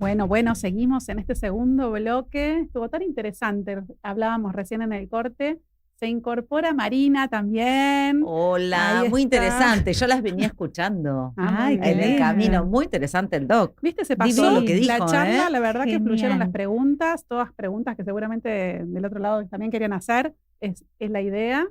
Bueno, seguimos en este segundo bloque. Estuvo tan interesante. Hablábamos recién en el corte. Se incorpora Marina también. Hola, Ahí muy está. interesante. Yo las venía escuchando Muy Ay, qué en el camino. bien. lindo. Muy interesante el doc. ¿Viste? Se Todo lo pasó que Sí, la dijo, charla, ¿eh? la verdad que fluyeron las genial. preguntas, todas preguntas que seguramente del otro lado también querían hacer, es la idea.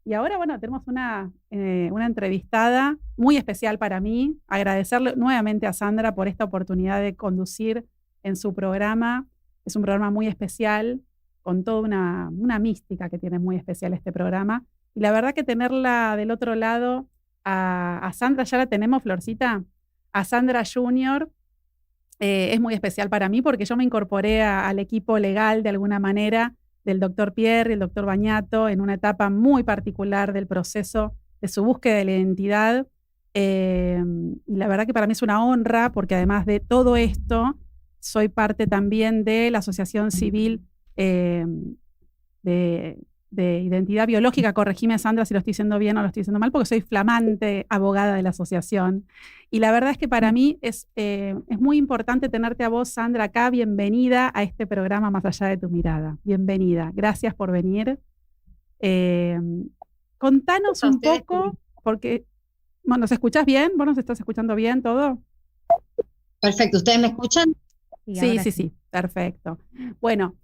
Y ahora, bueno, tenemos una entrevistada muy especial para mí. Agradecerle nuevamente a Sandra por esta oportunidad de conducir en su programa. Es un programa muy especial, con toda una mística que tiene muy especial este programa. Y la verdad que tenerla del otro lado, a Sandra, ya la tenemos, Florcita, a Sandra Junior, es muy especial para mí porque yo me incorporé al equipo legal de alguna manera del doctor Pierre y el doctor Bañato en una etapa muy particular del proceso de su búsqueda de la identidad. Y la verdad que para mí es una honra porque además de todo esto, soy parte también de la Asociación Civil eh, de, de Identidad Biológica. Corregime, Sandra, si lo estoy diciendo bien o lo estoy diciendo mal, porque soy flamante abogada de la asociación. Y la verdad es que para mí es muy importante tenerte a vos, Sandra, acá. Bienvenida a este programa Más allá de tu mirada. Bienvenida. Gracias por venir. Eh, Contanos A un ustedes. poco, porque, bueno, ¿nos escuchás bien? ¿Vos nos estás escuchando bien todo? Perfecto, ¿ustedes me escuchan? Sí, Sí, ahora sí, sí, perfecto. Bueno,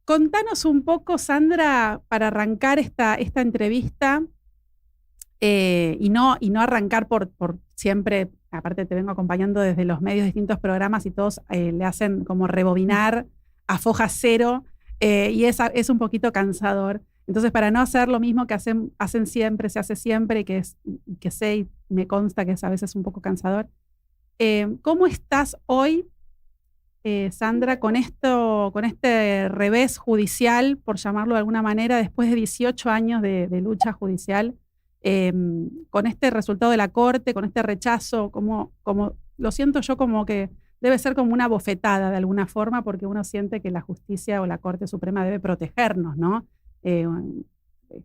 contanos un poco, Sandra, para arrancar esta entrevista, y no arrancar por siempre, aparte te vengo acompañando desde los medios de distintos programas y todos le hacen como rebobinar a foja cero, y es un poquito cansador. Entonces, para no hacer lo mismo que hacen siempre, se hace siempre, y que sé y me consta que es a veces un poco cansador, ¿cómo estás hoy, Sandra, con este revés judicial, por llamarlo de alguna manera, después de 18 años de lucha judicial, eh, con este resultado de la Corte, con este rechazo, como lo siento yo, como que debe ser como una bofetada de alguna forma, porque uno siente que la justicia o la Corte Suprema debe protegernos, ¿no?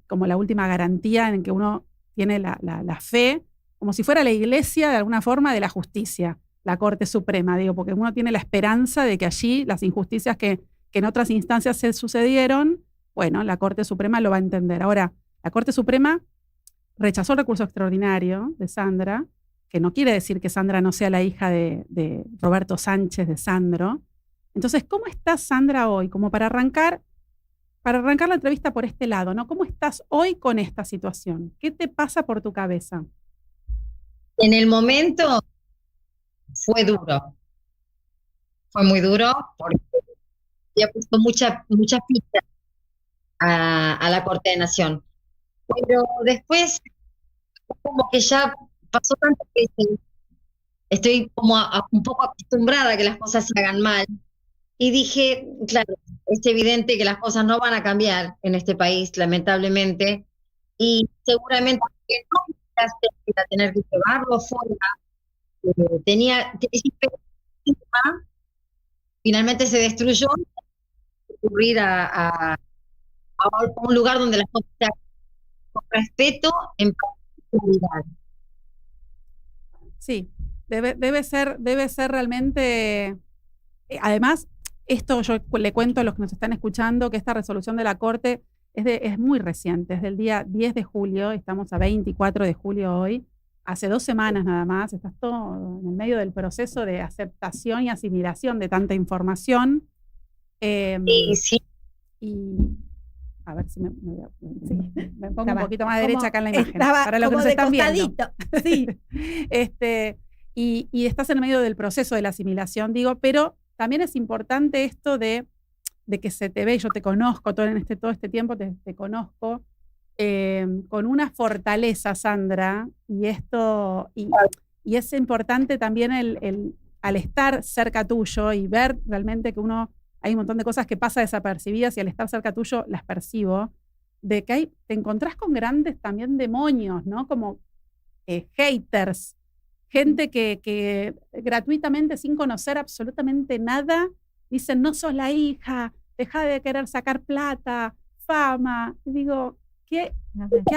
Como la última garantía en que uno tiene la fe, como si fuera la iglesia de alguna forma de la justicia, la Corte Suprema, digo, porque uno tiene la esperanza de que allí las injusticias que en otras instancias se sucedieron, bueno, la Corte Suprema lo va a entender. Ahora, la Corte Suprema rechazó el recurso extraordinario de Sandra, que no quiere decir que Sandra no sea la hija de Roberto Sánchez, de Sandro. Entonces, ¿cómo estás, Sandra, hoy? Como para arrancar la entrevista por este lado, ¿no? ¿Cómo estás hoy con esta situación? ¿Qué te pasa por tu cabeza? En el momento fue duro, fue muy duro porque había puesto mucha ficha a la Corte de Nación. Pero después, como que ya pasó tantas veces, estoy como un poco acostumbrada a que las cosas se hagan mal. Y dije, claro, es evidente que las cosas no van a cambiar en este país, lamentablemente, y seguramente que no voy a tener que llevarlo fuera. Tenía esa expectativa, finalmente se destruyó, ocurrir a un lugar donde las cosas se hagan con respeto, en paz y seguridad. Sí, debe ser realmente. Además, esto yo le cuento a los que nos están escuchando que esta resolución de la Corte es muy reciente, es del día 10 de julio, estamos a 24 de julio hoy, hace 2 semanas nada más, estás todo en el medio del proceso de aceptación y asimilación de tanta información. eh, Y sí, y a ver si sí, me pongo un Estaba poquito más como- derecha acá en la imagen, estaba para los que como nos de están viendo. costadito. Sí, Y estás en el medio del proceso de la asimilación, digo, pero también es importante esto de que se te ve, yo te conozco todo este tiempo, te conozco, con una fortaleza, Sandra, y es importante también al estar cerca tuyo y ver realmente que hay un montón de cosas que pasa desapercibidas y al estar cerca tuyo las percibo, de que te encontrás con grandes también demonios, ¿no? Como haters, gente que gratuitamente, sin conocer absolutamente nada, dicen, no sos la hija, deja de querer sacar plata, fama. Y digo, qué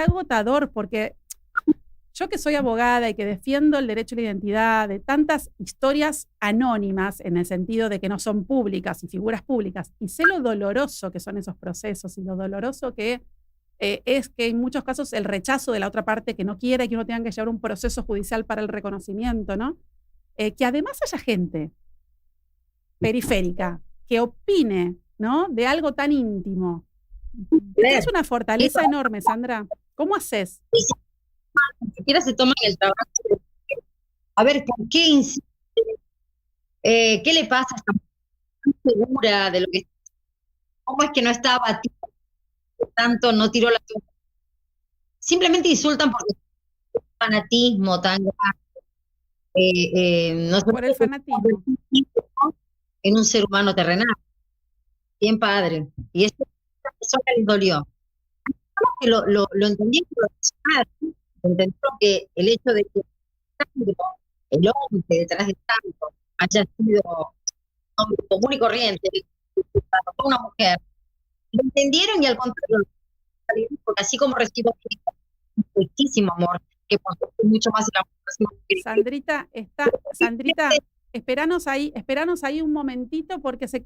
agotador, porque yo que soy abogada y que defiendo el derecho a la identidad de tantas historias anónimas, en el sentido de que no son públicas y figuras públicas, y sé lo doloroso que son esos procesos y lo doloroso que es que en muchos casos el rechazo de la otra parte que no quiere que uno tenga que llevar un proceso judicial para el reconocimiento, ¿no? Que además haya gente periférica que opine, ¿no?, de algo tan íntimo. Es una fortaleza enorme, Sandra. ¿Cómo haces? Ni siquiera se toman el trabajo. A ver, ¿por qué insiste? ¿Qué le pasa? ¿Está muy segura de lo que? ¿Cómo es que no está abatida tanto, no tiró la toalla? Simplemente insultan porque es un fanatismo tan grande. No se Por el puede fanatismo. en un ser humano terrenal. Bien padre. Y eso a esa persona les dolió. Que lo entendí, que lo razonaron, entendieron que el hecho de que el hombre detrás de tanto haya sido un hombre común y corriente, fue una mujer, lo entendieron y al contrario, porque así como recibo muchísimo amor, que por supuesto es mucho más el amor que Sandrita, esperanos ahí un momentito porque se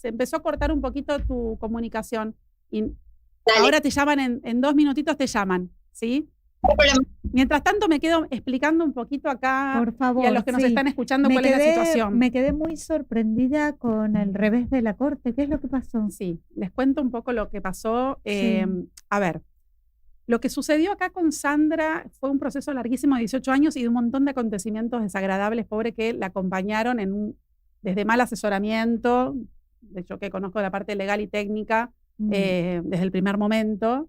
empezó a cortar un poquito tu comunicación. Y Dale. ahora te llaman, en 2 minutitos te llaman, ¿sí? no hay problema. Mientras tanto me quedo explicando un poquito acá Por favor, y a los que nos sí. están escuchando cuál es la situación. Me quedé muy sorprendida con el revés de la corte. ¿Qué es lo que pasó? Sí, les cuento un poco lo que pasó. Sí. A ver, lo que sucedió acá con Sandra fue un proceso larguísimo de 18 años y de un montón de acontecimientos desagradables, pobre, que la acompañaron desde mal asesoramiento, de hecho que conozco la parte legal y técnica, desde el primer momento,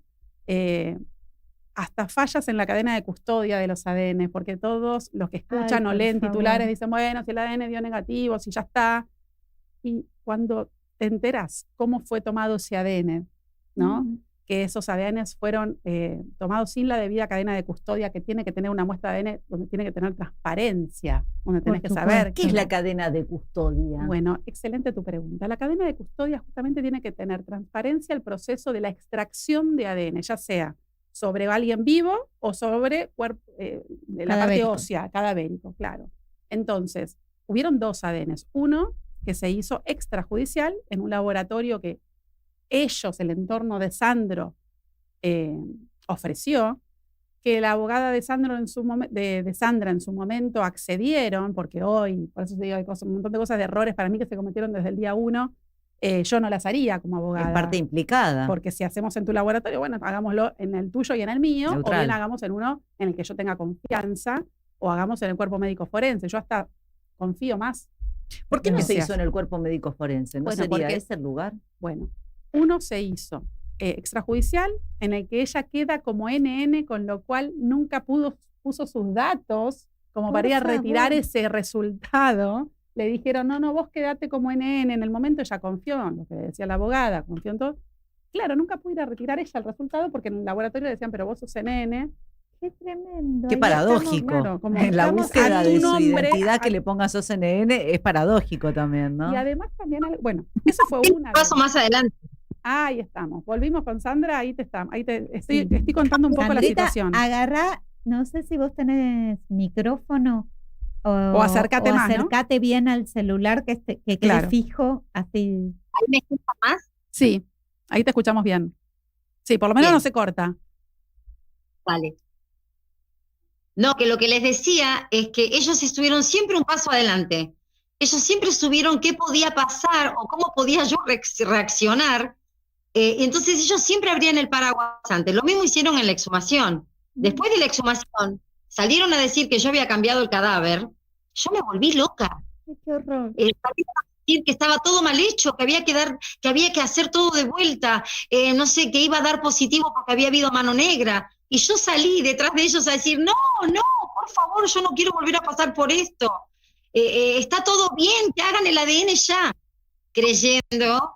hasta fallas en la cadena de custodia de los ADN, porque todos los que escuchan o leen titulares dicen, bueno, si el ADN dio negativo, si ya está. Y cuando te enteras cómo fue tomado ese ADN, ¿no? Que esos ADN fueron tomados sin la debida cadena de custodia, que tiene que tener una muestra de ADN donde tiene que tener transparencia, donde tenés que saber. ¿Qué es la cadena de custodia? Bueno, excelente tu pregunta. La cadena de custodia justamente tiene que tener transparencia el proceso de la extracción de ADN, ya sea sobre alguien vivo o sobre de la parte ósea, cadavérico, claro. Entonces, hubieron 2 ADNs. Uno que se hizo extrajudicial en un laboratorio que ellos, el entorno de Sandro, ofreció, que la abogada de Sandra en su momento accedieron, porque hoy, por eso te digo, hay un montón de cosas, de errores para mí que se cometieron desde el día 1, yo no las haría como abogada. Es parte implicada. Porque si hacemos en tu laboratorio, bueno, hagámoslo en el tuyo y en el mío, Neutral. o bien hagamos en uno en el que yo tenga confianza, o hagamos en el cuerpo médico forense. Yo hasta confío más. ¿Por qué no que se sea. hizo en el cuerpo médico forense? ¿No Bueno, sería porque- ese el lugar? Bueno, uno se hizo extrajudicial, en el que ella queda como NN, con lo cual nunca puso sus datos como para ir a retirar ese resultado. Le dijeron, no, vos quedate como NN. En el momento ella confió en lo que decía la abogada, confió en todo. Claro, nunca pudo ir a retirar ella el resultado porque en el laboratorio le decían, pero vos sos NN. Qué tremendo. Qué Ahí paradójico. estamos, claro, como En la estamos búsqueda a de tu su nombre, identidad que le ponga sos NN es paradójico también, ¿no? Y además también, bueno, eso fue Un una. paso más adelante. Ahí estamos. Volvimos con Sandra, ahí te estamos. Estoy contando un poco Sandrita, la situación. agarrá, no sé si vos tenés micrófono O acércate más, ¿no? acércate bien al celular que quede Claro. fijo, así. ¿Ahí me escucha más? Sí, ahí te escuchamos bien. Sí, por lo menos Bien. no se corta. Vale. No, que lo que les decía es que ellos estuvieron siempre un paso adelante. Ellos siempre supieron qué podía pasar o cómo podía yo reaccionar. Y entonces ellos siempre abrían el paraguas antes. Lo mismo hicieron en la exhumación. Después de la exhumación, salieron a decir que yo había cambiado el cadáver. Yo me volví loca. Ay, qué horror. Salieron a decir que estaba todo mal hecho, que había que hacer todo de vuelta, no sé, que iba a dar positivo porque había habido mano negra. Y yo salí detrás de ellos a decir, no, por favor, yo no quiero volver a pasar por esto. Está todo bien, que hagan el ADN ya, creyendo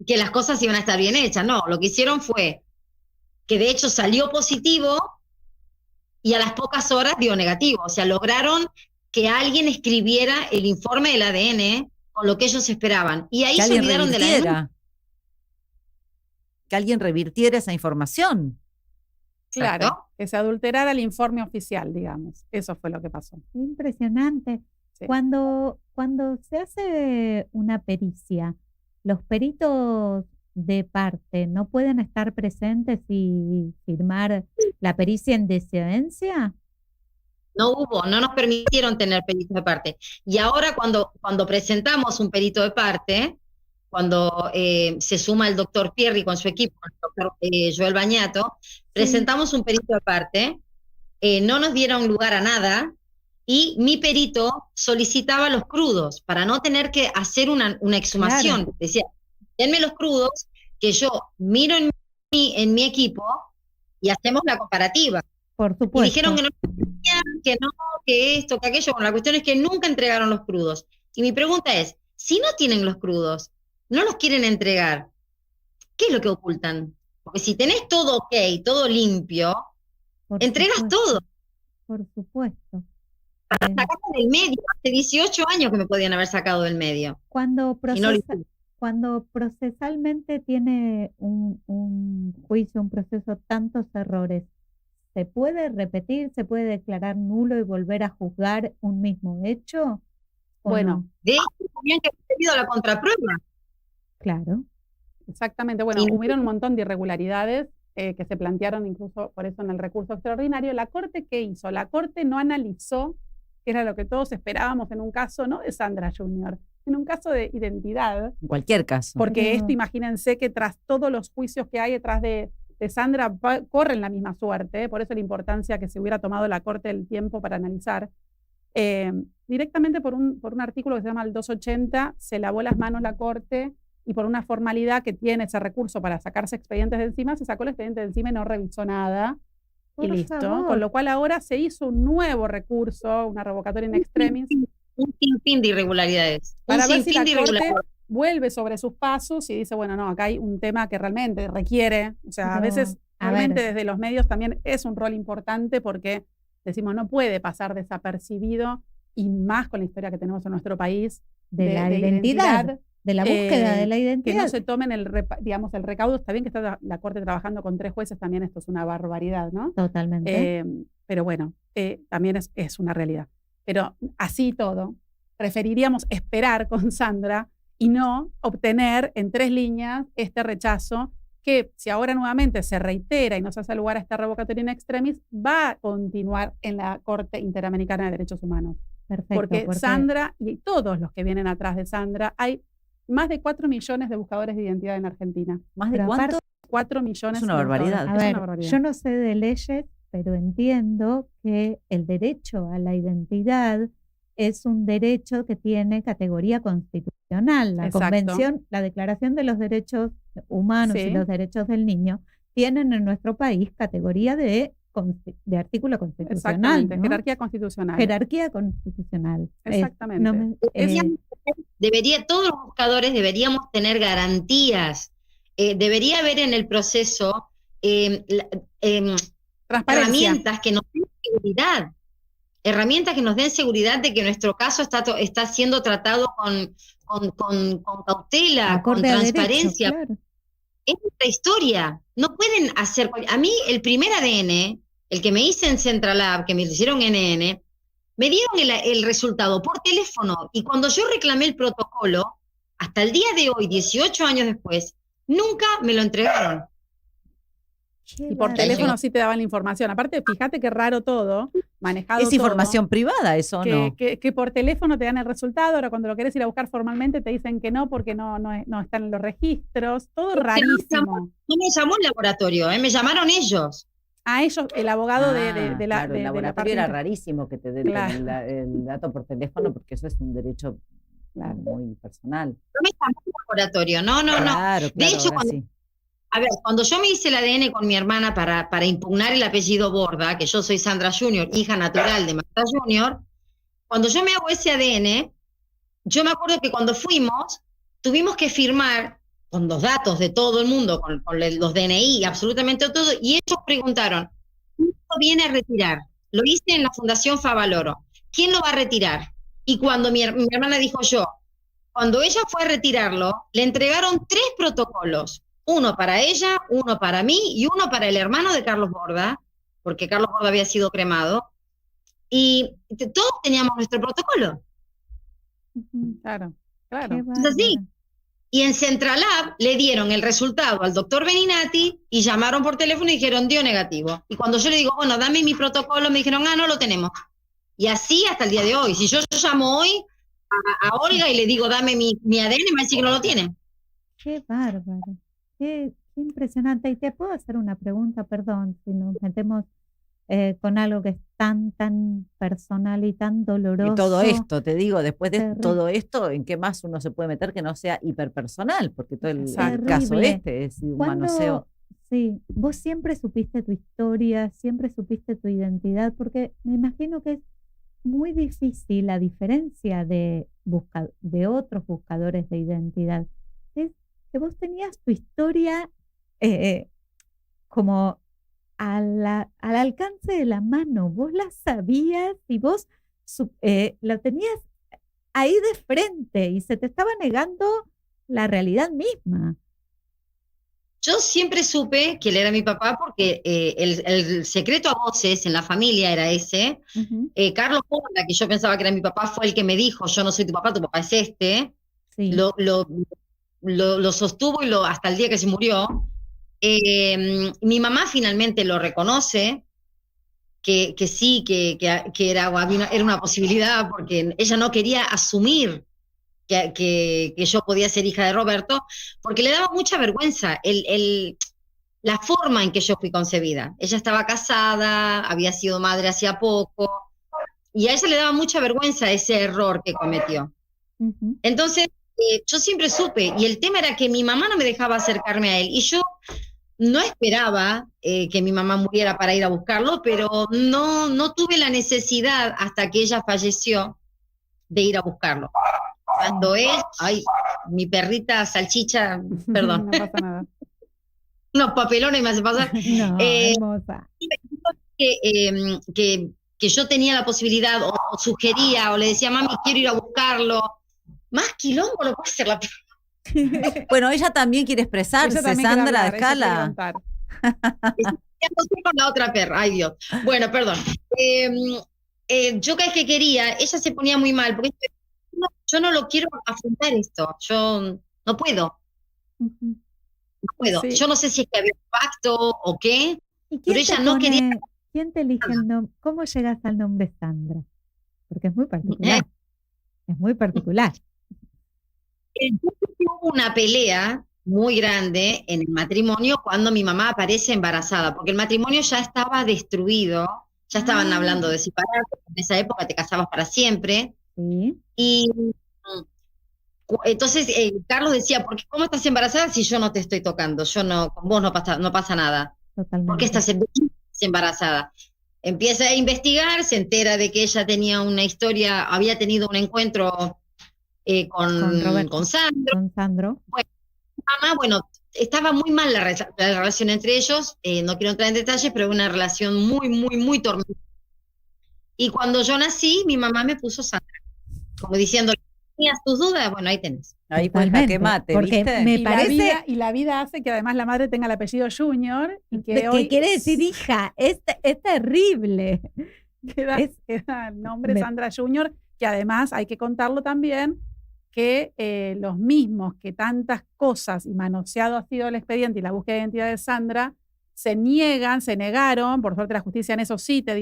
que las cosas iban a estar bien hechas. No, lo que hicieron fue que de hecho salió positivo y a las pocas horas dio negativo. O sea, lograron que alguien escribiera el informe del ADN con lo que ellos esperaban. Y ahí Que se alguien olvidaron de la denuncia. revirtiera. Que alguien revirtiera esa información. Exacto. Claro, que se adulterara el informe oficial, digamos. Eso fue lo que pasó. Impresionante. Sí. Cuando se hace una pericia, los peritos de parte no pueden estar presentes y firmar la pericia en decedencia. No nos permitieron tener peritos de parte. Y ahora cuando presentamos un perito de parte, cuando se suma el doctor Pierri con su equipo, el doctor Joel Bañato, presentamos un perito de parte, no nos dieron lugar a nada, y mi perito solicitaba los crudos para no tener que hacer una exhumación. Claro. Decía, denme los crudos, que yo miro en mi equipo y hacemos la comparativa. Por Y supuesto. dijeron que no, que esto, que aquello. Bueno, la cuestión es que nunca entregaron los crudos. Y mi pregunta es, si no tienen los crudos, no los quieren entregar, ¿qué es lo que ocultan? Porque si tenés todo ok, todo limpio, Por entregas supuesto, todo. por supuesto. Sacaste del medio. Hace 18 años que me podían haber sacado del medio. Cuando Y no lo procesa- cuando procesalmente tiene un juicio, un proceso, tantos errores, ¿se puede repetir, se puede declarar nulo y volver a juzgar un mismo hecho? ¿O Bueno, no? De hecho, tenían que haber pedido la contraprueba. Claro. exactamente. Bueno, Sí. hubieron un montón de irregularidades que se plantearon incluso por eso en el recurso extraordinario. ¿La Corte qué hizo? La Corte no analizó, que era lo que todos esperábamos en un caso, no de Sandra Junior, en un caso de identidad, En cualquier caso. porque Pero- esto imagínense que tras todos los juicios que hay detrás de Sandra corren la misma suerte, por eso la importancia que se hubiera tomado la Corte el tiempo para analizar. Directamente por un artículo que se llama el 280, se lavó las manos la Corte y por una formalidad que tiene ese recurso para sacarse expedientes de encima, se sacó el expediente de encima y no revisó nada. Y Por listo. favor. Con lo cual ahora se hizo un nuevo recurso, una revocatoria in extremis, Un sinfín de irregularidades. para Un ver si la sinfín de Corte irregularidades. vuelve sobre sus pasos y dice, bueno, no, acá hay un tema que realmente requiere, o sea, a Pero, veces a realmente ver. desde los medios también es un rol importante porque decimos, no puede pasar desapercibido y más con la historia que tenemos en nuestro país De la identidad, de la búsqueda de la que identidad. no se tomen digamos, el recaudo. Está bien que está la Corte trabajando con 3 jueces, también esto es una barbaridad, ¿no? Totalmente. Pero bueno, también es una realidad. Pero así todo, preferiríamos esperar con Sandra y no obtener en 3 líneas este rechazo que si ahora nuevamente se reitera y no se hace lugar a esta revocatoria in extremis, va a continuar en la Corte Interamericana de Derechos Humanos. Perfecto. Porque Sandra y todos los que vienen atrás de Sandra, hay más de 4 millones de buscadores de identidad en Argentina. ¿Más de Pero cuánto? 4 millones. Es una de barbaridad. buscadores. A Es ver, una barbaridad. yo no sé de leyes, pero entiendo que el derecho a la identidad es un derecho que tiene categoría constitucional. La Exacto. Convención, la Declaración de los Derechos Humanos Sí. y los Derechos del Niño tienen en nuestro país categoría de artículo constitucional, Exactamente, ¿no? jerarquía constitucional. Jerarquía constitucional. Exactamente. Todos los buscadores deberíamos tener garantías. Debería haber en el proceso Transparencia. herramientas que nos den seguridad. Herramientas que nos den seguridad de que nuestro caso está siendo tratado con cautela, con acorde a derecho, transparencia. claro. Es nuestra historia. No pueden hacer. A mí, el primer ADN, el que me hice en Central Lab, que me lo hicieron NN, me dieron el resultado por teléfono. Y cuando yo reclamé el protocolo, hasta el día de hoy, 18 años después, nunca me lo entregaron. Y por Qué teléfono bárbaro. sí te daban la información. Aparte, fíjate qué raro todo, manejado ¿Es todo, información privada eso o no? que por teléfono te dan el resultado, ahora cuando lo querés ir a buscar formalmente te dicen que no porque no están en los registros. Todo rarísimo. No me llamó el laboratorio, me llamaron ellos. A ellos, el abogado de la, claro, de el la laboratorio parte era inter- rarísimo que te den Claro. el dato por teléfono porque eso es un derecho Claro. muy personal. No me llamó el laboratorio, no. Claro, claro, hecho, ahora sí. A ver, cuando yo me hice el ADN con mi hermana para impugnar el apellido Borda, que yo soy Sandra Junior, hija natural de Marta Junior, cuando yo me hago ese ADN, yo me acuerdo que cuando fuimos, tuvimos que firmar con los datos de todo el mundo, con los DNI, absolutamente todo, y ellos preguntaron, ¿quién lo viene a retirar? Lo hice en la Fundación Favaloro. ¿Quién lo va a retirar? Y cuando mi hermana dijo yo, cuando ella fue a retirarlo, le entregaron 3 protocolos. Uno para ella, uno para mí y uno para el hermano de Carlos Borda, porque Carlos Borda había sido cremado, y todos teníamos nuestro protocolo. Claro, Qué claro. Es así. bárbaro. Y en Centralab le dieron el resultado al doctor Beninati y llamaron por teléfono y dijeron dio negativo. Y cuando yo le digo, bueno, dame mi protocolo, me dijeron, no lo tenemos. Y así hasta el día de hoy. Si yo llamo hoy a Olga y le digo, dame mi ADN, me va a decir que no lo tiene. Qué bárbaro. Qué impresionante. Y te puedo hacer una pregunta, perdón, si nos metemos con algo que es tan personal y tan doloroso. Y todo esto, te digo, después de Terrible. todo esto, ¿en qué más uno se puede meter que no sea hiperpersonal? Porque todo el Exacto. caso Terrible. este es un ¿Cuándo- manoseo. Sí, vos siempre supiste tu historia, siempre supiste tu identidad, porque me imagino que es muy difícil, a diferencia de otros buscadores de identidad, es que vos tenías tu historia como al alcance de la mano, vos la sabías y vos la tenías ahí de frente y se te estaba negando la realidad misma. Yo siempre supe que él era mi papá porque el secreto a voces en la familia era ese. Ujú. Carlos Borda, que yo pensaba que era mi papá, fue el que me dijo, yo no soy tu papá es este. Sí. Lo sostuvo hasta el día que se murió. Mi mamá finalmente lo reconoce, que sí, que era una posibilidad, porque ella no quería asumir que yo podía ser hija de Roberto, porque le daba mucha vergüenza la forma en que yo fui concebida. Ella estaba casada, había sido madre hacía poco, y a ella le daba mucha vergüenza ese error que cometió. Ujú. Entonces, yo siempre supe, y el tema era que mi mamá no me dejaba acercarme a él, y yo no esperaba que mi mamá muriera para ir a buscarlo, pero no tuve la necesidad hasta que ella falleció de ir a buscarlo. Cuando él, ay, mi perrita salchicha, perdón, No pasa nada. unos papelones me hace pasar, No, hermosa. que yo tenía la posibilidad, o sugería, o le decía, mami, quiero ir a buscarlo. Más quilombo lo puede hacer la perra. Bueno, ella también quiere expresarse, Ella también quiere Sandra, hablar, ella quiere Escala. contar. Estoy con la otra perra, ay Dios. Bueno, perdón. Yo cada vez que quería, ella se ponía muy mal, porque yo no lo quiero afrontar esto, yo no puedo. Ujú. No puedo. Sí. Yo no sé si es que había un pacto o qué. ¿Y Pero quién ella te no quería- quién te elige el nombre? ¿Cómo llegas al nombre Sandra? Porque es muy particular. Es muy particular. Hubo una pelea muy grande en el matrimonio cuando mi mamá aparece embarazada, porque el matrimonio ya estaba destruido, ya estaban hablando de separarse, en esa época te casabas para siempre, Sí, y entonces Carlos decía, ¿cómo estás embarazada si yo no te estoy tocando? Con vos no pasa nada. totalmente. ¿Por qué estás embarazada? Empieza a investigar, se entera de que ella tenía una historia, había tenido un encuentro Con Roberto. con Sandro. Con Sandro. Mamá, bueno, estaba muy mal la relación entre ellos, no quiero entrar en detalles, pero una relación muy, muy, muy tormentosa. Y cuando yo nací, mi mamá me puso Sandra, como diciendo, ¿tenías tus dudas? Bueno, ahí tenés. Ahí fue el Totalmente, jaque mate, porque ¿viste? me Y parece la vida hace que además la madre tenga el apellido Junior y que que hoy quiere decir hija. Es terrible. queda es- el nombre me- Sandra Junior, que además hay que contarlo también que los mismos que tantas cosas y manoseado ha sido el expediente y la búsqueda de identidad de Sandra, se negaron, por suerte la justicia en eso sí te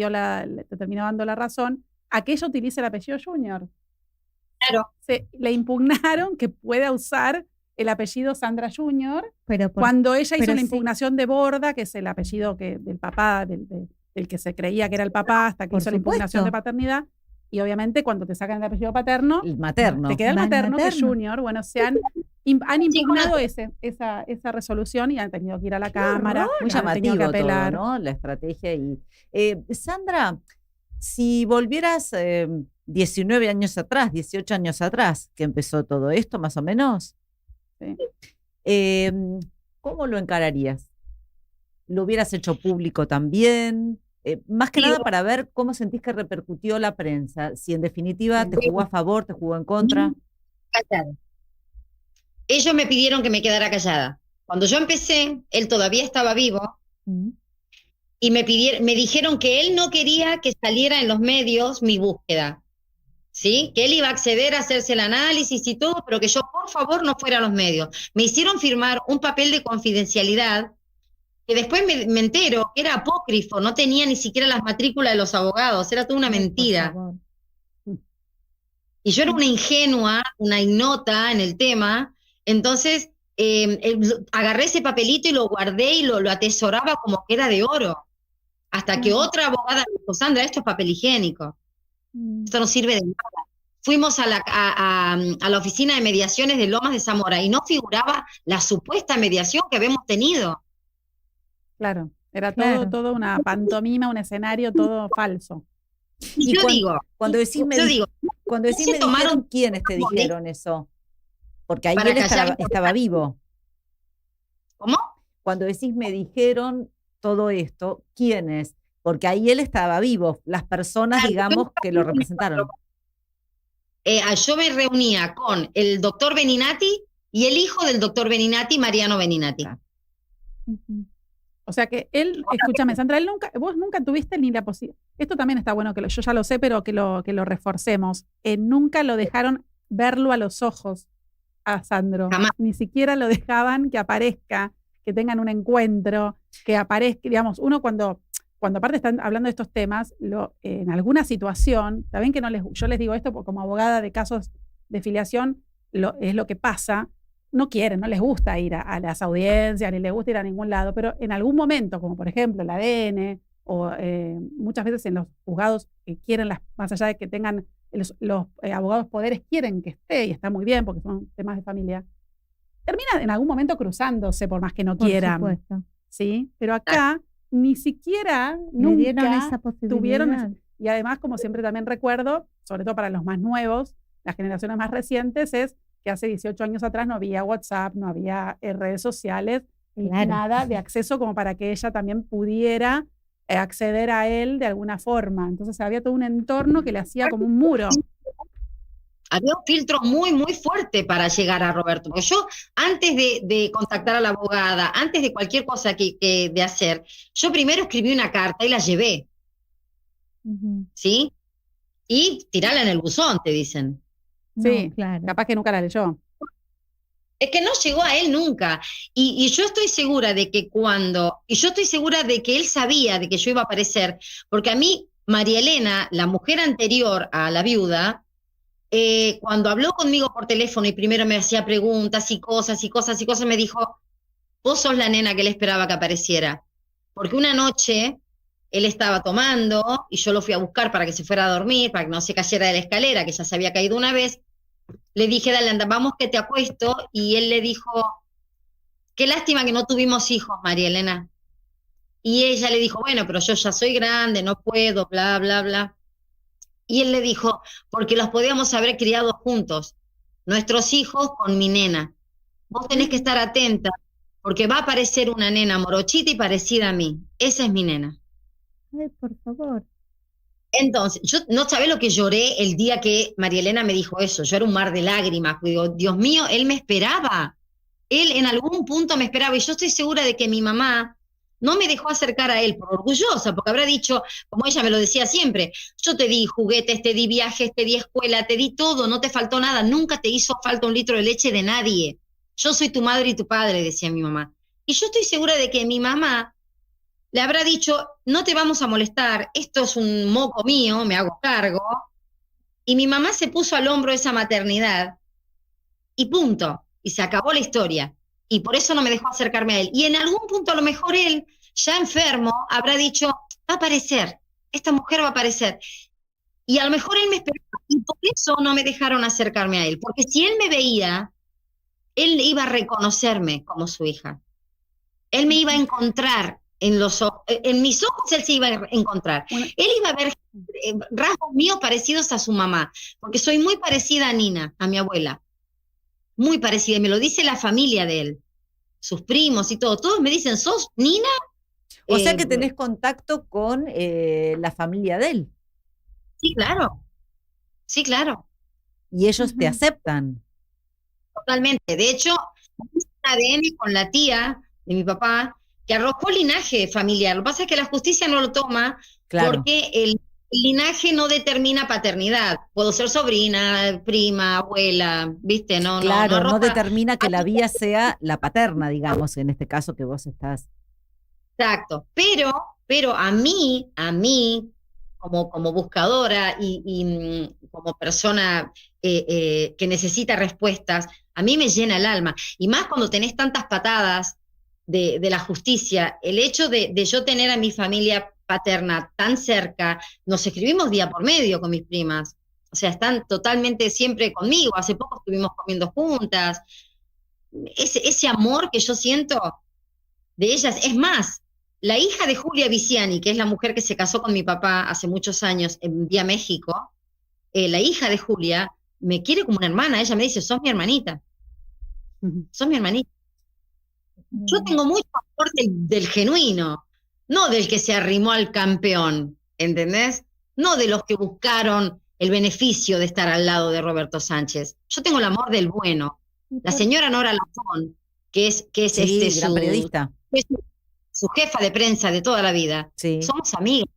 terminó dando la razón, a que ella utilice el apellido Junior. Claro. Le impugnaron que pueda usar el apellido Sandra Junior Pero cuando ella hizo pero la sí. impugnación de Borda, que es el apellido del papá, del que se creía que era el papá, hasta que Por hizo la impugnación supuesto. de paternidad. Y obviamente cuando te sacan el apellido paterno, El materno. te queda el Va el materno, que es materno. Junior. Bueno, han impugnado esa resolución y han tenido que ir a la Cámara. Muy han tenido llamativo que todo, apelar. ¿no? La estrategia. Sandra, si volvieras 19 años atrás, 18 años atrás, que empezó todo esto, más o menos, Sí. ¿cómo lo encararías? ¿Lo hubieras hecho público también? Más que Sí. nada para ver cómo sentís que repercutió la prensa, si en definitiva te jugó a favor, te jugó en contra. Callada. Ellos me pidieron que me quedara callada. Cuando yo empecé, él todavía estaba vivo, Mm. y me dijeron que él no quería que saliera en los medios mi búsqueda, ¿sí? Que él iba a acceder a hacerse el análisis y todo, pero que yo, por favor, no fuera a los medios. Me hicieron firmar un papel de confidencialidad que después me entero que era apócrifo, no tenía ni siquiera las matrículas de los abogados, era toda una mentira. Y yo era una ingenua, una ignota en el tema, entonces agarré ese papelito y lo guardé y lo atesoraba como que era de oro. Hasta que otra abogada me dijo, Sandra, esto es papel higiénico, esto no sirve de nada. Fuimos a la oficina de mediaciones de Lomas de Zamora y no figuraba la supuesta mediación que habíamos tenido. Claro, era todo una pantomima, un escenario todo falso. Y cuando decís yo digo, me dijeron, ¿quiénes te dijeron eso? Porque ahí él estaba vivo. ¿Cómo? Cuando decís me dijeron todo esto, ¿quiénes? Porque ahí él estaba vivo, las personas, digamos, que lo representaron. Yo me reunía con el doctor Beninati y el hijo del doctor Beninati, Mariano Beninati. O sea que él, escúchame, Sandra, vos nunca tuviste ni la posibilidad. Esto también está bueno, yo ya lo sé, pero que lo reforcemos. Nunca lo dejaron verlo a los ojos a Sandro. Jamás. Ni siquiera lo dejaban que aparezca, que tengan un encuentro, que aparezca, digamos, uno cuando aparte están hablando de estos temas, en alguna situación, saben que yo les digo esto porque como abogada de casos de filiación, es lo que pasa. No quieren, no les gusta ir a las audiencias, ni les gusta ir a ningún lado, pero en algún momento, como por ejemplo el ADN, o muchas veces en los juzgados que quieren, más allá de que tengan los abogados poderes, quieren que esté, y está muy bien porque son temas de familia, terminan en algún momento cruzándose por más que no quieran. Por supuesto. ¿Sí? Pero acá ni siquiera Le dieron nunca esa posibilidad. tuvieron, y además, como siempre también recuerdo, sobre todo para los más nuevos, las generaciones más recientes, es que hace 18 años atrás no había WhatsApp, no había redes sociales, Claro. nada de acceso como para que ella también pudiera acceder a él de alguna forma. Entonces había todo un entorno que le hacía como un muro. Había un filtro muy, muy fuerte para llegar a Roberto. Porque yo, antes de contactar a la abogada, antes de cualquier cosa de hacer, yo primero escribí una carta y la llevé, ¿sí? Y tirala en el buzón, te dicen. Sí, No, claro. capaz que nunca la leyó. Es que no llegó a él nunca. Y yo estoy segura de que yo estoy segura de que él sabía de que yo iba a aparecer, porque a mí, María Elena, la mujer anterior a la viuda, cuando habló conmigo por teléfono y primero me hacía preguntas y cosas, me dijo, vos sos la nena que él esperaba que apareciera. Porque una noche él estaba tomando y yo lo fui a buscar para que se fuera a dormir, para que no se cayera de la escalera, que ya se había caído una vez. Le dije, dale, anda, vamos que te acuesto. Y él le dijo, qué lástima que no tuvimos hijos, María Elena. Y ella le dijo, bueno, pero yo ya soy grande, no puedo, bla, bla, bla. Y él le dijo, porque los podíamos haber criado juntos, nuestros hijos con mi nena. Vos tenés que estar atenta, porque va a aparecer una nena morochita y parecida a mí. Esa es mi nena. Ay, por favor. Entonces, yo no sabés lo que lloré el día que María Elena me dijo eso. Yo era un mar de lágrimas. Digo, Dios mío, él me esperaba. Él en algún punto me esperaba. Y yo estoy segura de que mi mamá no me dejó acercar a él por orgullosa, porque habrá dicho, como ella me lo decía siempre, yo te di juguetes, te di viajes, te di escuela, te di todo, no te faltó nada, nunca te hizo falta un litro de leche de nadie. Yo soy tu madre y tu padre, decía mi mamá. Y yo estoy segura de que mi mamá le habrá dicho, no te vamos a molestar, esto es un moco mío, me hago cargo. Y mi mamá se puso al hombro esa maternidad y punto, y se acabó la historia. Y por eso no me dejó acercarme a él. Y en algún punto a lo mejor él, ya enfermo, habrá dicho, va a aparecer, esta mujer va a aparecer. Y a lo mejor él me esperaba, y por eso no me dejaron acercarme a él. Porque si él me veía, él iba a reconocerme como su hija. Él me iba a encontrar en mis ojos, él se iba a encontrar. Él iba a ver rasgos míos parecidos a su mamá, porque soy muy parecida a Nina, a mi abuela. Muy parecida, y me lo dice la familia de él, sus primos y todo. Todos me dicen, ¿sos Nina? O sea que tenés contacto con la familia de él. Sí, claro. Sí, claro. Y ellos te aceptan. Totalmente. De hecho, hice un ADN con la tía de mi papá que arrojó linaje familiar. Lo que pasa es que la justicia no lo toma Claro. porque el linaje no determina paternidad. Puedo ser sobrina, prima, abuela, ¿viste? Claro, no arroja- determina que la vía sea la paterna, digamos, en este caso que vos estás. Exacto. Pero a mí, como buscadora y como persona que necesita respuestas, a mí me llena el alma. Y más cuando tenés tantas patadas de la justicia, el hecho de yo tener a mi familia paterna tan cerca, nos escribimos día por medio con mis primas. O sea, están totalmente siempre conmigo. Hace poco estuvimos comiendo juntas. Ese amor que yo siento de ellas, es más, la hija de Julia Viciani, que es la mujer que se casó con mi papá hace muchos años en Vía México, la hija de Julia me quiere como una hermana. Ella me dice, sos mi hermanita, sos mi hermanita. Yo tengo mucho amor del genuino, no del que se arrimó al campeón, ¿entendés? No de los que buscaron el beneficio de estar al lado de Roberto Sánchez. Yo tengo el amor del bueno. La señora Nora Lafón, que es Sí, gran periodista. su jefa de prensa de toda la vida. Sí. Somos amigas,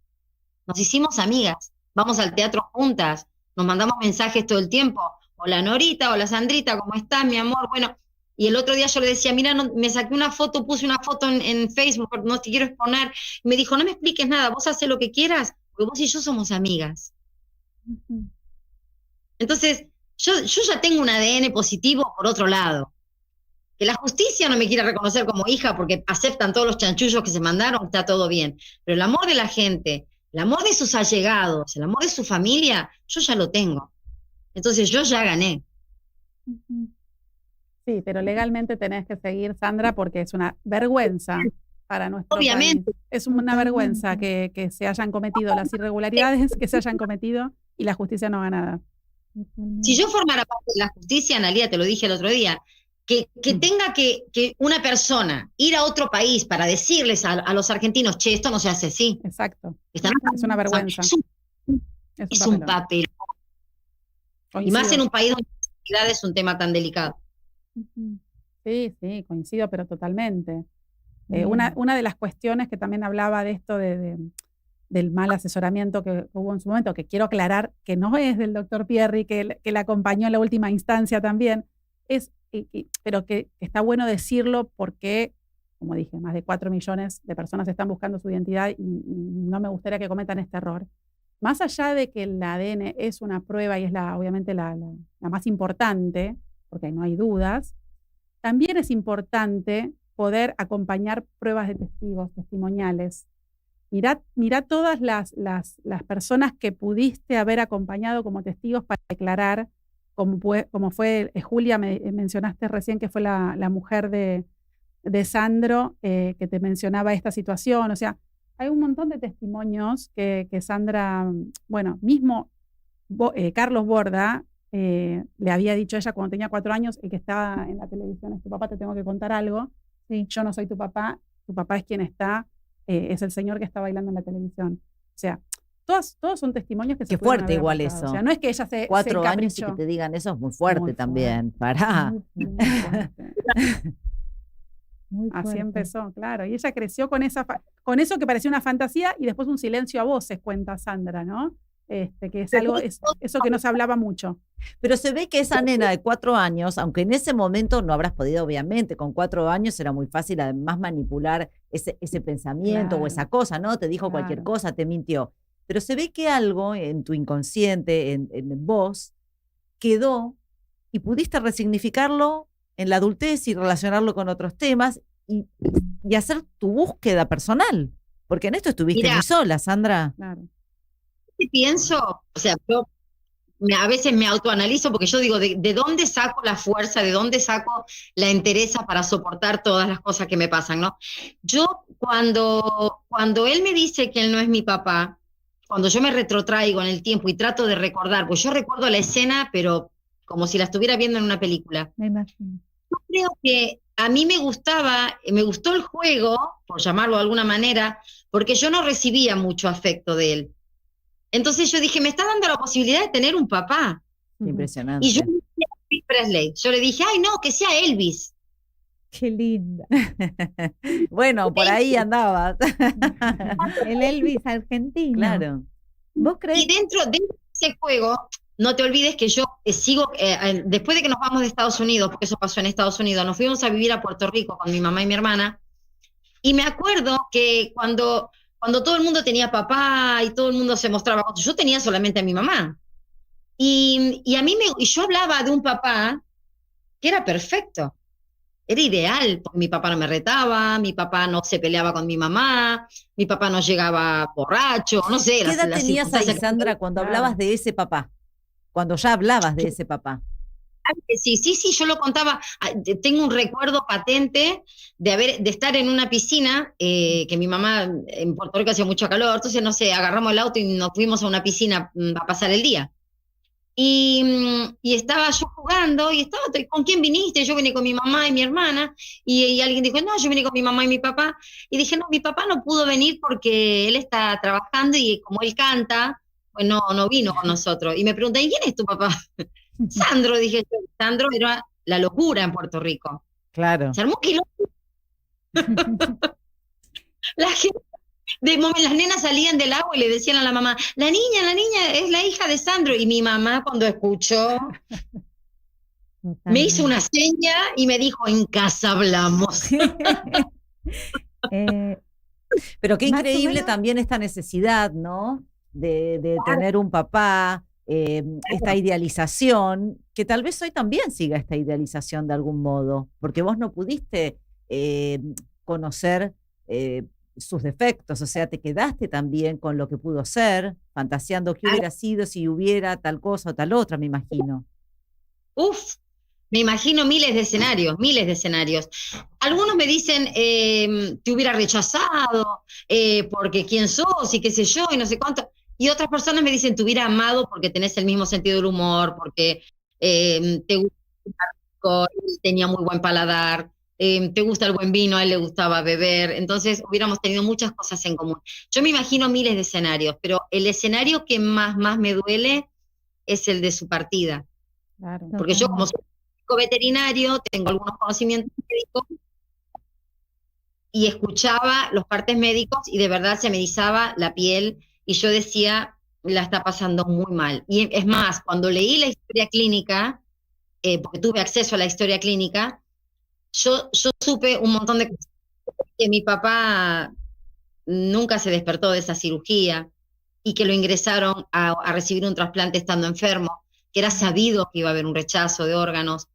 nos hicimos amigas, vamos al teatro juntas, nos mandamos mensajes todo el tiempo. Hola Norita, hola Sandrita, ¿cómo estás, mi amor? Bueno, y el otro día yo le decía, mira, me saqué una foto, puse una foto en Facebook, no te quiero exponer. Y me dijo, no me expliques nada, vos haces lo que quieras, porque vos y yo somos amigas. Entonces, yo ya tengo un ADN positivo por otro lado. Que la justicia no me quiera reconocer como hija porque aceptan todos los chanchullos que se mandaron, está todo bien. Pero el amor de la gente, el amor de sus allegados, el amor de su familia, yo ya lo tengo. Entonces yo ya gané. Sí, pero legalmente tenés que seguir, Sandra, porque es una vergüenza para nuestro Obviamente. país. Es una vergüenza que se hayan cometido las irregularidades que se hayan cometido y la justicia no haga nada. Si yo formara parte de la justicia, Analía, te lo dije el otro día, que tenga que una persona ir a otro país para decirles a los argentinos, che, esto no se hace así. Exacto. Están Es una vergüenza. Es un papel. Y más en un país donde la seguridad es un tema tan delicado. Sí, sí, coincido, pero totalmente. Una de las cuestiones que también hablaba de esto del mal asesoramiento que hubo en su momento, que quiero aclarar que no es del doctor Pierri, que la acompañó en la última instancia también, pero que está bueno decirlo porque, como dije, más de 4 millones de personas están buscando su identidad y no me gustaría que cometan este error. Más allá de que el ADN es una prueba y es obviamente la más importante, porque ahí no hay dudas, también es importante poder acompañar pruebas de testigos, testimoniales. Mirá todas las personas que pudiste haber acompañado como testigos para declarar, como fue Julia, mencionaste recién que fue la mujer de Sandro, que te mencionaba esta situación. O sea, hay un montón de testimonios que Sandra, bueno, mismo Carlos Borda le había dicho a ella cuando tenía 4 años, el que estaba en la televisión es tu papá, te tengo que contar algo. Sí, yo no soy tu papá es quien está, es el señor que está bailando en la televisión. O sea, todos son testimonios que se Qué pudieron fuerte haber igual aportado. eso. O sea, no es que ella se 4 años y encaprichó. que te digan eso es muy fuerte Muy también. Pará. Muy Así empezó, claro. Y ella creció con eso que parecía una fantasía y después un silencio a voces, cuenta Sandra, ¿no? Que es algo, eso que no se hablaba mucho. Pero se ve que esa nena de 4 años, aunque en ese momento no habrás podido, obviamente, con 4 años era muy fácil además manipular ese pensamiento o esa cosa, ¿no? Te dijo cualquier cosa, te mintió. Pero se ve que algo en tu inconsciente, en vos, quedó y pudiste resignificarlo en la adultez y relacionarlo con otros temas y hacer tu búsqueda personal. Porque en esto estuviste muy sola, Sandra. Claro. Pienso, o sea, yo a veces me autoanalizo porque yo digo, ¿de dónde saco la fuerza, de dónde saco la entereza para soportar todas las cosas que me pasan, ¿no? Yo cuando él me dice que él no es mi papá, cuando yo me retrotraigo en el tiempo y trato de recordar, pues yo recuerdo la escena, pero como si la estuviera viendo en una película. Me imagino. Yo creo que a mí me gustó el juego, por llamarlo de alguna manera, porque yo no recibía mucho afecto de él. Entonces yo dije, me está dando la posibilidad de tener un papá. Impresionante. Y yo le dije a Elvis Presley, yo le dije, ay no, que sea Elvis. Qué linda. Bueno, por ahí andabas. El Elvis argentino. Claro. ¿Vos Y creés? dentro de ese juego, no te olvides que yo sigo, después de que nos vamos de Estados Unidos, porque eso pasó en Estados Unidos, nos fuimos a vivir a Puerto Rico con mi mamá y mi hermana, y me acuerdo que cuando todo el mundo tenía papá y todo el mundo se mostraba, yo tenía solamente a mi mamá. Y a mí y yo hablaba de un papá que era perfecto, era ideal, porque mi papá no me retaba, mi papá no se peleaba con mi mamá, mi papá no llegaba borracho, no sé, ¿Qué edad las tenías ahí, circunstancias. Sandra, cuando Claro. hablabas de ese papá? Cuando ya hablabas de ese papá. Sí, yo lo contaba. Tengo un recuerdo patente de estar en una piscina, que mi mamá en Puerto Rico hacía mucho calor, entonces, no sé, agarramos el auto y nos fuimos a una piscina a pasar el día. Y estaba yo jugando, y ¿con quién viniste? Yo vine con mi mamá y mi hermana, y alguien dijo, no, yo vine con mi mamá y mi papá, y dije, no, mi papá no pudo venir porque él está trabajando y como él canta, pues no vino con nosotros. Y me pregunté, ¿y quién es tu papá? Sandro, dije yo. Sandro era la locura en Puerto Rico. Claro. Se armó un quilombo. La gente, las nenas salían del agua y le decían a la mamá, la niña es la hija de Sandro. Y mi mamá, cuando escuchó, me hizo una seña y me dijo, en casa hablamos. Pero qué Más o increíble menos. también esta necesidad, ¿no? De tener un papá, esta idealización, que tal vez hoy también siga esta idealización de algún modo, porque vos no pudiste conocer sus defectos, o sea, te quedaste también con lo que pudo ser, fantaseando qué hubiera sido si hubiera tal cosa o tal otra, me imagino. Uf, me imagino miles de escenarios, miles de escenarios. Algunos me dicen, te hubiera rechazado, porque quién sos y qué sé yo, y no sé cuánto. Y otras personas me dicen, te hubiera amado porque tenés el mismo sentido del humor, porque te gusta el alcohol, él tenía muy buen paladar, te gusta el buen vino, a él le gustaba beber. Entonces hubiéramos tenido muchas cosas en común. Yo me imagino miles de escenarios, pero el escenario que más me duele es el de su partida. Claro. Porque yo, como soy médico veterinario, tengo algunos conocimientos médicos y escuchaba los partes médicos y de verdad se me erizaba la piel y yo decía, la está pasando muy mal. Y es más, cuando leí la historia clínica, porque tuve acceso a la historia clínica, yo supe un montón de cosas. Que mi papá nunca se despertó de esa cirugía y que lo ingresaron a recibir un trasplante estando enfermo, que era sabido que iba a haber un rechazo de órganos,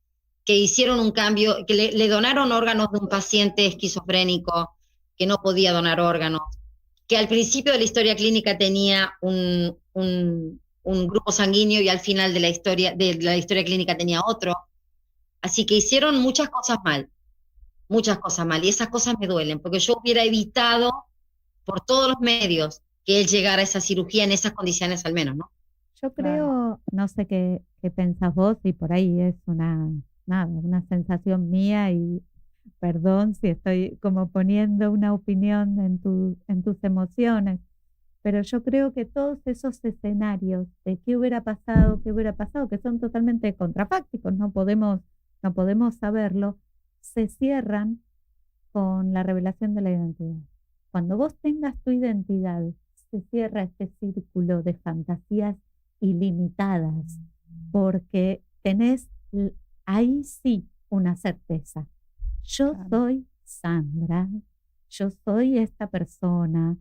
que hicieron un cambio, que le donaron órganos de un paciente esquizofrénico que no podía donar órganos, que al principio de la historia clínica tenía un grupo sanguíneo y al final de la historia clínica tenía otro. Así que hicieron muchas cosas mal, y esas cosas me duelen, porque yo hubiera evitado por todos los medios que él llegara a esa cirugía en esas condiciones al menos, ¿no? Yo Claro. creo, no sé qué pensás vos, y por ahí es una sensación mía, y perdón si estoy como poniendo una opinión en tus emociones, pero yo creo que todos esos escenarios de qué hubiera pasado, que son totalmente contrafácticos, no podemos saberlo, se cierran con la revelación de la identidad. Cuando vos tengas tu identidad, se cierra este círculo de fantasías ilimitadas, porque tenés ahí sí una certeza. Yo Claro. soy Sandra, yo soy esta persona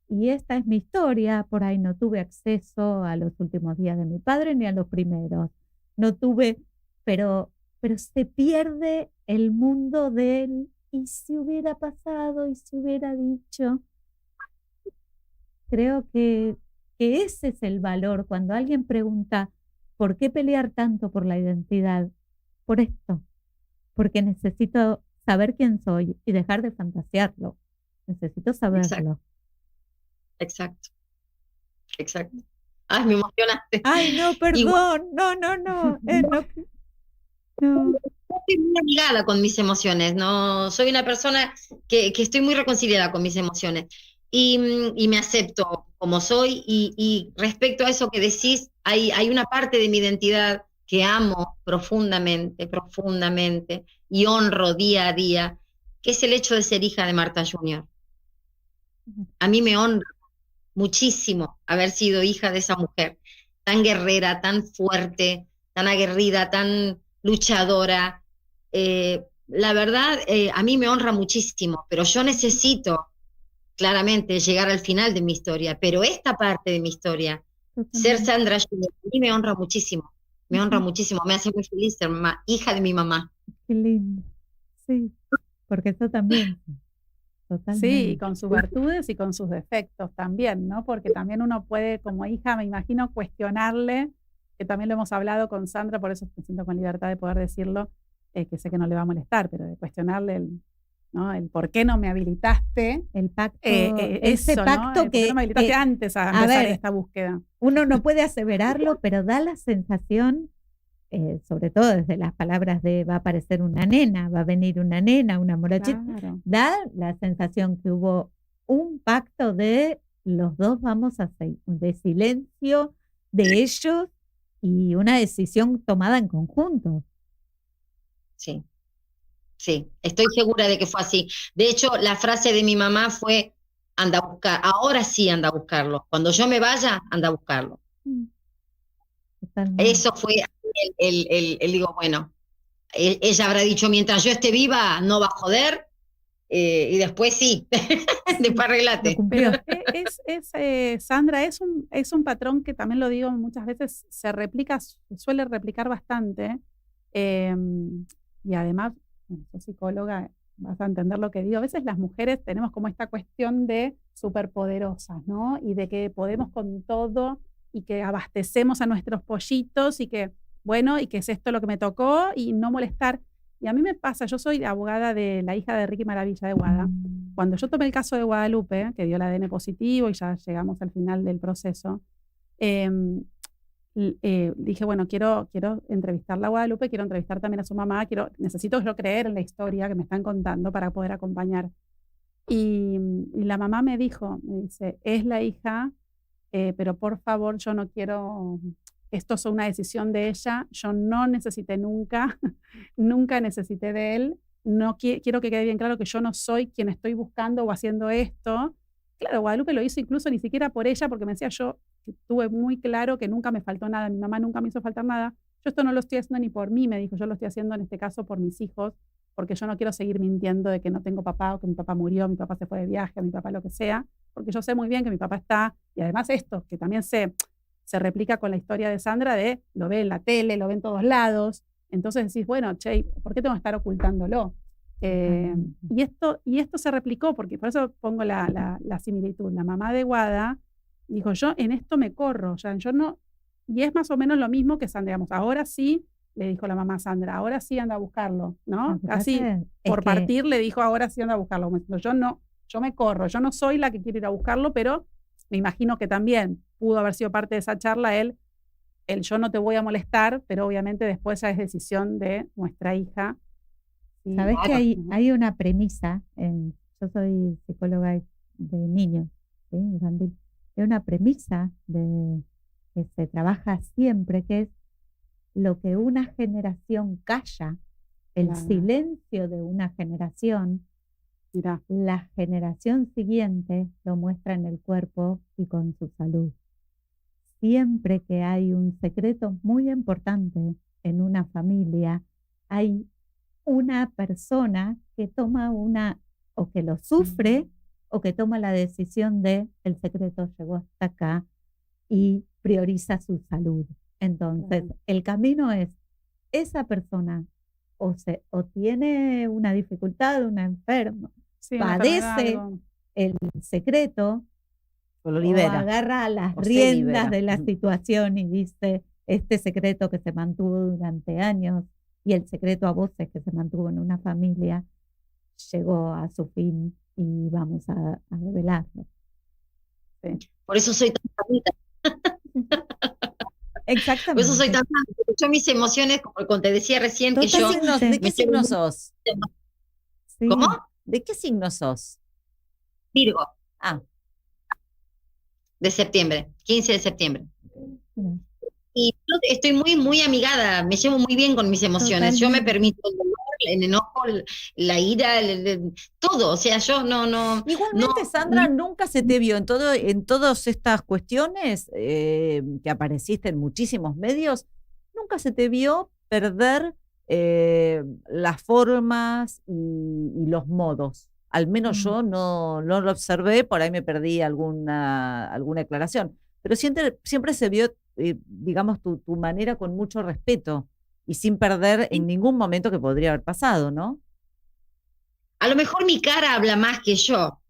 y esta es mi historia. Por ahí no tuve acceso a los últimos días de mi padre ni a los primeros. No tuve, pero se pierde el mundo del y si hubiera pasado y si hubiera dicho. Creo que ese es el valor cuando alguien pregunta ¿por qué pelear tanto por la identidad? Por esto, porque necesito saber quién soy y dejar de fantasearlo. Necesito saberlo. Exacto. Ay, me emocionaste. Ay, no, perdón. No. No. Estoy muy amigada con mis emociones, no soy una persona que estoy muy reconciliada con mis emociones y me acepto como soy y respecto a eso que decís, hay una parte de mi identidad que amo profundamente, profundamente, y honro día a día, que es el hecho de ser hija de Marta Junior. A mí me honra muchísimo haber sido hija de esa mujer, tan guerrera, tan fuerte, tan aguerrida, tan luchadora. La verdad, a mí me honra muchísimo, pero yo necesito claramente llegar al final de mi historia, pero esta parte de mi historia, ser Sandra Junior, a mí me honra muchísimo, me hace muy feliz ser hija de mi mamá. Qué lindo. Sí, porque eso también, Sí, y totalmente. con sus virtudes y con sus defectos también, ¿no? Porque también uno puede, como hija, me imagino, cuestionarle, que también lo hemos hablado con Sandra, por eso me siento con libertad de poder decirlo, que sé que no le va a molestar, pero de cuestionarle ¿no? El por qué no me habilitaste, El pacto, eso, ese ¿no? pacto ¿Por qué no me habilitaste antes a empezar esta búsqueda? uno no puede aseverarlo, pero da la sensación, sobre todo desde las palabras de va a aparecer una nena, va a venir una nena, una morochita, Claro. da la sensación que hubo un pacto de los dos vamos a seguir, de silencio de ellos y una decisión tomada en conjunto. Sí, sí, estoy segura de que fue así. De hecho, la frase de mi mamá fue, anda a buscar, ahora sí anda a buscarlo. Cuando yo me vaya, anda a buscarlo. Totalmente. Eso fue digo, bueno, ella habrá dicho, mientras yo esté viva, no va a joder, y después sí, después Lo arreglate. cumplió. Pero Sandra, es un patrón que también lo digo muchas veces, suele replicar bastante. eh, y además, bueno, sos psicóloga, vas a entender lo que digo. A veces las mujeres tenemos como esta cuestión de superpoderosas, ¿no? Y de que podemos con todo y que abastecemos a nuestros pollitos y que, bueno, y que es esto lo que me tocó y no molestar. Y a mí me pasa, yo soy abogada de la hija de Ricky Maravilla de Guada. Cuando yo tomé el caso de Guadalupe, que dio el ADN positivo y ya llegamos al final del proceso, dije, bueno, quiero entrevistarla a Guadalupe, quiero entrevistar también a su mamá, necesito yo creer en la historia que me están contando para poder acompañar. Y la mamá me dice, es la hija, pero por favor, yo no quiero, esto es una decisión de ella, yo no necesité nunca, nunca necesité de él, no quiero que quede bien claro que yo no soy quien estoy buscando o haciendo esto. Claro, Guadalupe lo hizo incluso ni siquiera por ella, porque me decía yo, tuve muy claro que nunca me faltó nada, mi mamá nunca me hizo faltar nada, yo esto no lo estoy haciendo ni por mí, me dijo, yo lo estoy haciendo en este caso por mis hijos, porque yo no quiero seguir mintiendo de que no tengo papá o que mi papá murió, mi papá se fue de viaje, mi papá lo que sea, porque yo sé muy bien que mi papá está, y además esto, que también se replica con la historia de Sandra, lo ve en la tele, lo ve en todos lados, entonces decís, bueno, che, ¿por qué tengo que estar ocultándolo? Y esto se replicó, porque por eso pongo la similitud. La mamá de Guada dijo, yo en esto me corro, ya, yo no, y es más o menos lo mismo que Sandra, digamos, ahora sí, le dijo la mamá a Sandra, ahora sí anda a buscarlo, ¿no? Casi por partir le dijo, ahora sí anda a buscarlo. Yo no, yo me corro, yo no soy la que quiere ir a buscarlo, pero me imagino que también pudo haber sido parte de esa charla el yo no te voy a molestar, pero obviamente después ya es decisión de nuestra hija. Sabes que hay una premisa, yo soy psicóloga de niños, ¿sí? Infantil. Hay una premisa que se trabaja siempre, que es lo que una generación calla, el silencio de una generación, la generación siguiente lo muestra en el cuerpo y con su salud. Siempre que hay un secreto muy importante en una familia, hay una persona que toma o que lo sufre, o que toma la decisión de el secreto llegó hasta acá y prioriza su salud. Entonces, el camino es esa persona o tiene una dificultad, una enferma, padece el secreto, o lo libera, o agarra las riendas de la situación y dice, este secreto que se mantuvo durante años y el secreto a voces que se mantuvo en una familia llegó a su fin y vamos a revelarlo. Sí. Por eso soy tan sanita. Exactamente. Por eso soy tan sanita. Yo mis emociones, como te decía recién, que yo... ¿De qué signo sos? Sí. ¿Cómo? ¿De qué signo sos? Virgo. Ah. De septiembre, 15 de septiembre. y yo estoy muy, muy amigada, me llevo muy bien con mis emociones. Yo me Totalmente. permito el dolor, el enojo, la ira, todo. O sea, yo no, Igualmente, Sandra, nunca se te vio en todas estas cuestiones que apareciste en muchísimos medios, nunca se te vio perder las formas y los modos. Al menos yo no lo observé, por ahí me perdí alguna aclaración. Pero siempre se vio, digamos, tu manera con mucho respeto y sin perder en ningún momento que podría haber pasado, ¿no? A lo mejor mi cara habla más que yo.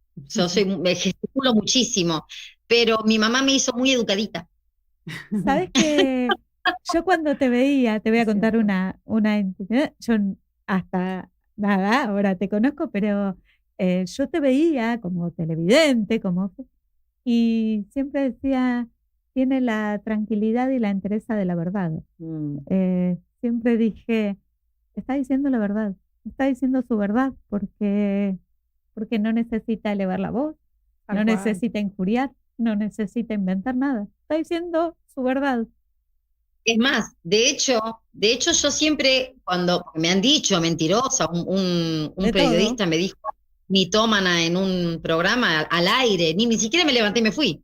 Me gesticulo muchísimo, pero mi mamá me hizo muy educadita. ¿Sabes que yo cuando te veía, te voy a contar una intimidad, yo hasta nada, ahora te conozco, pero yo te veía como televidente, y siempre decía, tiene la tranquilidad y la entereza de la verdad. Siempre dije, está diciendo la verdad, está diciendo su verdad, porque no necesita elevar la voz, Tal no cual. necesita injuriar, no necesita inventar nada, está diciendo su verdad. Es más, de hecho yo siempre, cuando me han dicho mentirosa, un De periodista me dijo mitómana en un programa al aire, ni siquiera me levanté y me fui.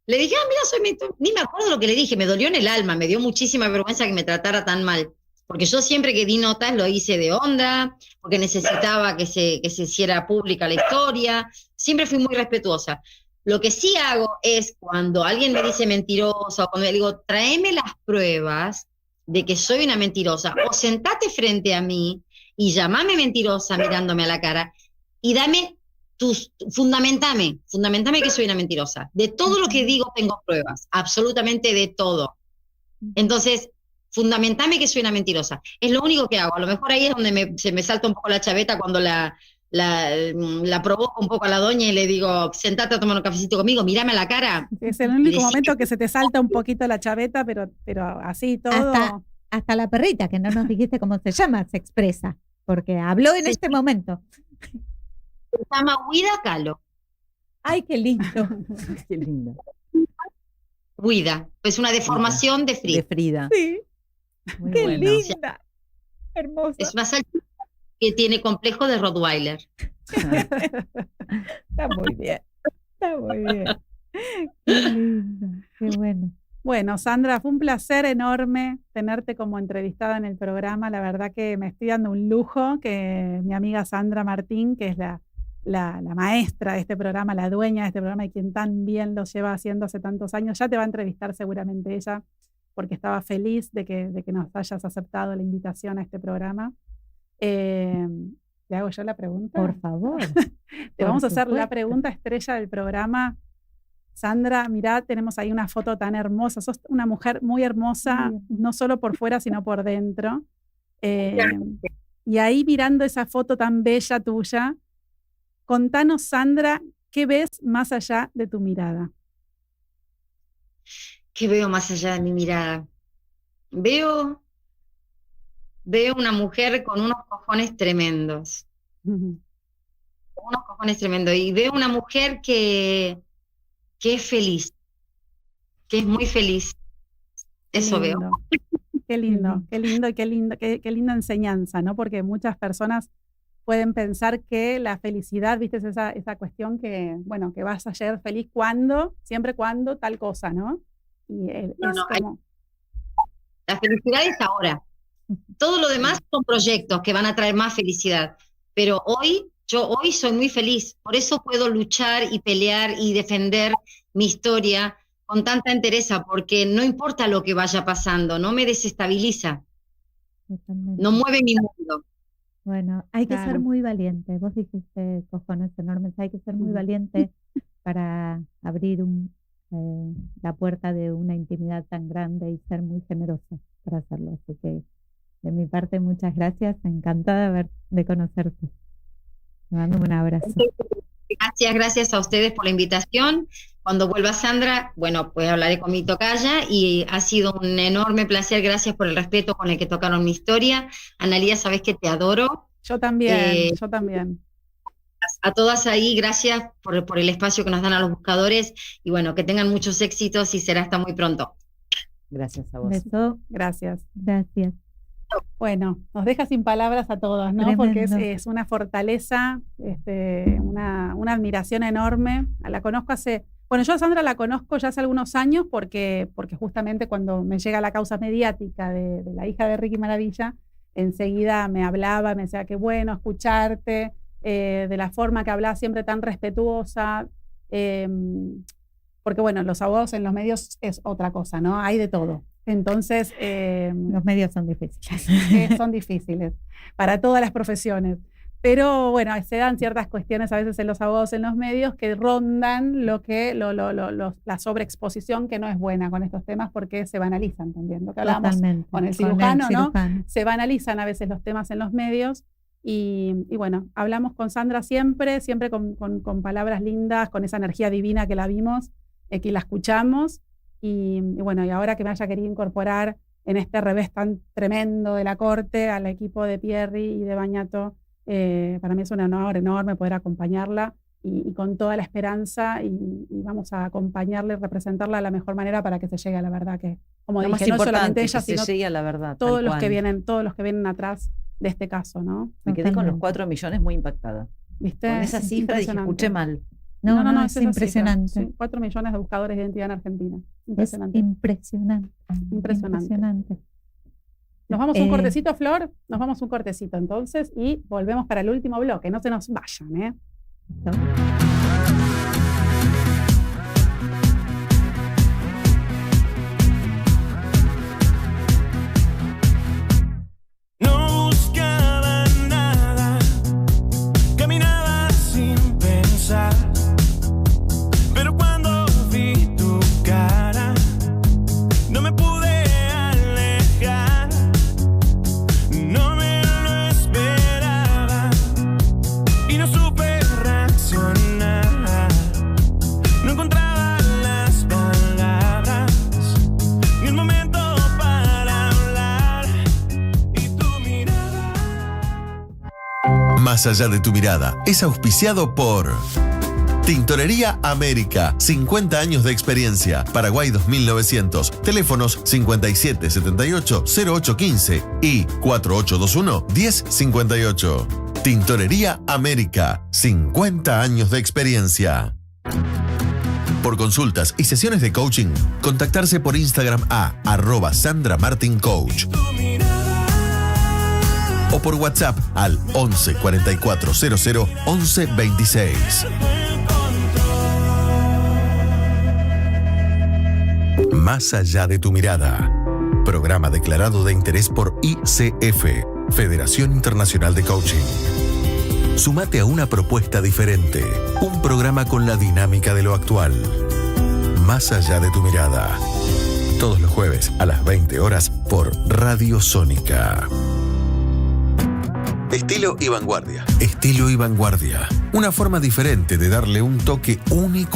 Le dije, mira, soy mitómana. Ni me acuerdo lo que le dije, me dolió en el alma, me dio muchísima vergüenza que me tratara tan mal. Porque yo siempre que di notas lo hice de onda, porque necesitaba que se hiciera pública la historia, siempre fui muy respetuosa. Lo que sí hago es cuando alguien me dice mentirosa, o cuando le digo, tráeme las pruebas de que soy una mentirosa, o sentate frente a mí y llamame mentirosa mirándome a la cara y dame fundamentame que soy una mentirosa. De todo lo que digo tengo pruebas, absolutamente de todo. Entonces, fundamentame que soy una mentirosa. Es lo único que hago. A lo mejor ahí es donde se me salta un poco la chaveta cuando la provoco un poco a la doña y le digo, sentate a tomar un cafecito conmigo, mírame a la cara. Es el único momento que se te salta un poquito la chaveta, pero así todo. Hasta la perrita, que no nos dijiste cómo se llama, se expresa, porque habló en este momento. Se llama Huida Kahlo. Ay, qué lindo. Qué lindo. Huida, es una deformación de Frida. De Frida. Sí, Muy qué bueno. linda. Hermosa. Es una salchicha que tiene complejo de Rottweiler. Está muy bien. Está muy bien. Qué lindo. Qué bueno. Bueno, Sandra, fue un placer enorme tenerte como entrevistada en el programa. La verdad que me estoy dando un lujo que mi amiga Sandra Martín, que es la maestra de este programa, la dueña de este programa y quien tan bien lo lleva haciendo hace tantos años, ya te va a entrevistar seguramente ella, porque estaba feliz de que nos hayas aceptado la invitación a este programa. ¿Le hago yo la pregunta? Por favor. Te vamos a hacer la supuesto. pregunta estrella del programa. Sandra, mirá, tenemos ahí una foto tan hermosa. Sos una mujer muy hermosa, no solo por fuera, sino por dentro. Y ahí mirando esa foto tan bella tuya, contanos, Sandra, ¿qué ves más allá de tu mirada? ¿Qué veo más allá de mi mirada? Veo una mujer con unos cojones tremendos. Unos cojones tremendos. Y veo una mujer que es feliz, que es muy feliz. Eso veo. Qué lindo, qué lindo y qué linda enseñanza, ¿no? Porque muchas personas pueden pensar que la felicidad, viste, es esa cuestión que, bueno, que vas a ser feliz siempre cuando tal cosa, ¿no? Y la felicidad es ahora. Todo lo demás son proyectos que van a traer más felicidad. Pero yo hoy soy muy feliz. Por eso puedo luchar y pelear y defender mi historia con tanta entereza, porque no importa lo que vaya pasando, no me desestabiliza. Totalmente. No mueve mi mundo. Bueno, hay que Claro. ser muy valiente. Vos dijiste cojones enormes, hay que ser muy valiente para abrir la puerta de una intimidad tan grande y ser muy generosa para hacerlo. Así que de mi parte, muchas gracias. Encantada de conocerte. Te mando un abrazo. Gracias a ustedes por la invitación. Cuando vuelva Sandra, bueno, pues hablaré con mi tocaya y ha sido un enorme placer. Gracias por el respeto con el que tocaron mi historia. Analía, sabes que te adoro. Yo también, yo también. A todas ahí, gracias por el espacio que nos dan a los buscadores y bueno, que tengan muchos éxitos y será hasta muy pronto. Gracias a vos. Beso. Gracias. Gracias. Bueno, nos deja sin palabras a todos, ¿no? Tremendo. Porque es una fortaleza, una admiración enorme. La conozco yo a Sandra la conozco ya hace algunos años porque justamente cuando me llega la causa mediática de la hija de Ricky Maravilla, enseguida me hablaba, me decía qué bueno escucharte, de la forma que hablaba siempre tan respetuosa, porque bueno, los abogados en los medios es otra cosa, ¿no? Hay de todo. Entonces, Los medios son difíciles. son difíciles para todas las profesiones. Pero bueno, se dan ciertas cuestiones a veces en los abogados en los medios que rondan la sobreexposición que no es buena con estos temas porque se banalizan también. Lo que hablábamos con el cirujano, ¿no? Se banalizan a veces los temas en los medios y bueno, hablamos con Sandra siempre con palabras lindas, con esa energía divina que la vimos, que la escuchamos y bueno, y ahora que me haya querido incorporar en este revés tan tremendo de la corte al equipo de Pierri y de Bañato, para mí es un honor enorme poder acompañarla y con toda la esperanza y vamos a acompañarla y representarla de la mejor manera para que se llegue a la verdad, que como Lo dije, más no solamente importante, ella, que se sino llegue a la verdad. todos tal los cual. que vienen atrás de este caso, ¿no? Me quedé con los Totalmente. 4 millones muy impactada. ¿Viste? Con esa Es cifra dije, impresionante. escuché mal. No, es esa cifra, impresionante. sí, 4 millones de buscadores de identidad en Argentina. Es Impresionante. impresionante. Impresionante. Nos vamos un cortecito, Flor. Nos vamos un cortecito entonces y volvemos para el último bloque. No se nos vayan, ¿eh? No buscaba nada, caminaba sin pensar, pero cuando vi tu cara, no me pude alejar, no me lo esperaba y no supe reaccionar, no encontraba las palabras, ni el momento para hablar. Más allá de tu mirada es auspiciado por Tintorería América, 50 años de experiencia, Paraguay 2900, teléfonos 5778-0815 y 4821-1058. Tintorería América, 50 años de experiencia. Por consultas y sesiones de coaching, contactarse por Instagram a @SandraMartinCoach. O por WhatsApp al 11 44 00 11 26. Más allá de tu mirada. Programa declarado de interés por ICF, Federación Internacional de Coaching. Sumate a una propuesta diferente. Un programa con la dinámica de lo actual. Más allá de tu mirada. Todos los jueves a las 20 horas por Radio Sónica. Estilo y vanguardia. Estilo y vanguardia. Una forma diferente de darle un toque único